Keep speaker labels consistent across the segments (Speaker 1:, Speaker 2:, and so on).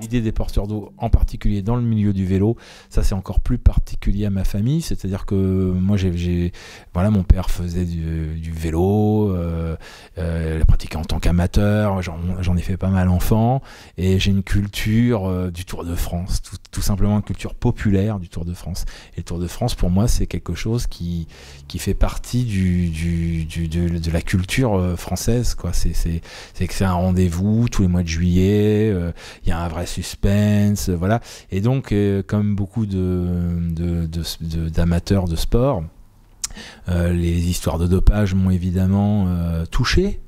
Speaker 1: L'idée des porteurs d'eau, en particulier dans le milieu du vélo, ça c'est encore plus particulier à ma famille, c'est-à-dire que moi voilà, mon père faisait du vélo, il pratiquait en tant qu'amateur, j'en ai fait pas mal enfant, et j'ai une culture du Tour de France, tout simplement une culture populaire du Tour de France. Et le Tour de France pour moi c'est quelque chose qui fait partie de la culture française, quoi. C'est que c'est un rendez-vous tous les mois de juillet, il y a un vrai suspense, voilà. Et donc, comme beaucoup d'amateurs de sport, les histoires de dopage m'ont évidemment touché.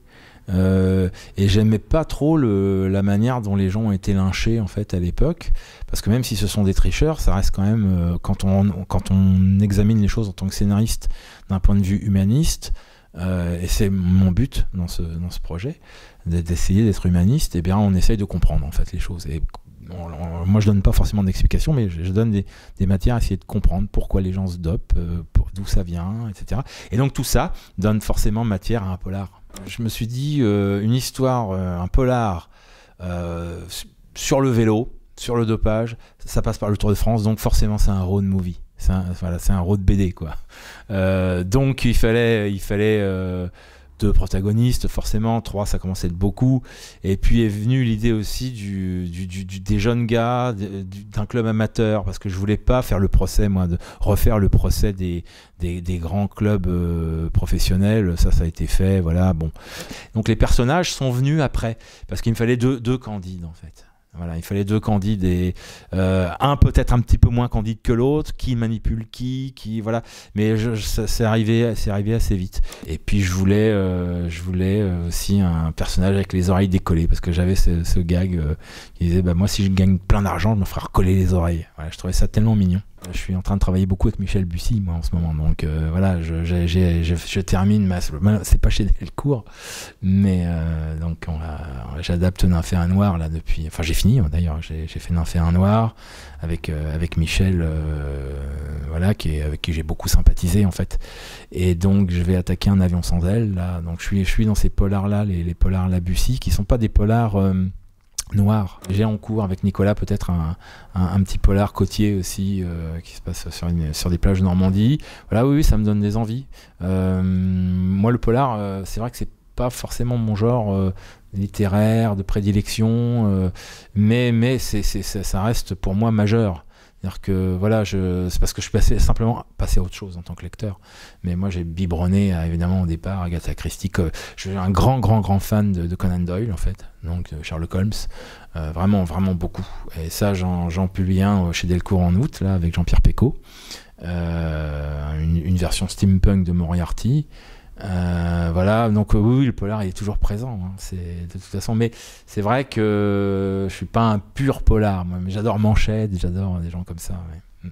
Speaker 1: Et j'aimais pas trop la manière dont les gens ont été lynchés en fait à l'époque, parce que même si ce sont des tricheurs, ça reste quand même quand on examine les choses en tant que scénariste d'un point de vue humaniste, et c'est mon but dans ce projet, d'essayer d'être humaniste, et bien on essaye de comprendre en fait les choses. Et moi je donne pas forcément d'explications, mais je donne des matières à essayer de comprendre pourquoi les gens se dopent, d'où ça vient, etc. Et donc tout ça donne forcément matière à un polar. Je me suis dit, une histoire, un polar sur le vélo, sur le dopage, ça passe par le Tour de France, donc forcément c'est un road movie. C'est un road BD, quoi. Donc il fallait 2 protagonistes, forcément, 3 ça commençait à être beaucoup, et puis est venue l'idée aussi des jeunes gars, d'un club amateur, parce que je voulais pas faire le procès, moi, de refaire le procès des grands clubs professionnels, ça a été fait, voilà, bon. Donc les personnages sont venus après, parce qu'il me fallait deux candides, en fait. Voilà, il fallait 2 candides, et un peut-être un petit peu moins candide que l'autre, qui manipule qui voilà. Mais c'est arrivé assez vite. Et puis je voulais aussi un personnage avec les oreilles décollées, parce que j'avais ce gag qui disait bah moi si je gagne plein d'argent, je me ferai recoller les oreilles. Voilà, je trouvais ça tellement mignon. Je suis en train de travailler beaucoup avec Michel Bussy, moi, en ce moment. Donc voilà, je termine c'est pas chez Delcourt, mais donc j'adapte Nymphéa et un noir là depuis. Enfin, j'ai fini d'ailleurs. J'ai fait Nymphéa et un noir avec Michel, voilà, avec qui j'ai beaucoup sympathisé en fait. Et donc je vais attaquer Un avion sans aile là. Donc je suis dans ces polars là, les polars la Bussy, qui sont pas des polars noir. J'ai en cours avec Nicolas peut-être un petit polar côtier aussi qui se passe sur des plages de Normandie. Voilà, oui, ça me donne des envies. Moi, le polar, c'est vrai que c'est pas forcément mon genre littéraire de prédilection, mais ça reste pour moi majeur. C'est-à-dire que voilà, c'est parce que je suis simplement passé à autre chose en tant que lecteur. Mais moi, j'ai biberonné évidemment au départ Agatha Christie. Je suis un grand fan de Conan Doyle en fait, donc Sherlock Holmes, vraiment beaucoup. Et ça, j'en publie un chez Delcourt en août là avec Jean-Pierre Pécaud, une version steampunk de Moriarty. Voilà, donc oui, le polar il est toujours présent, hein, de toute façon, mais c'est vrai que je suis pas un pur polar, moi, mais j'adore Manchette, j'adore des gens comme ça, ouais.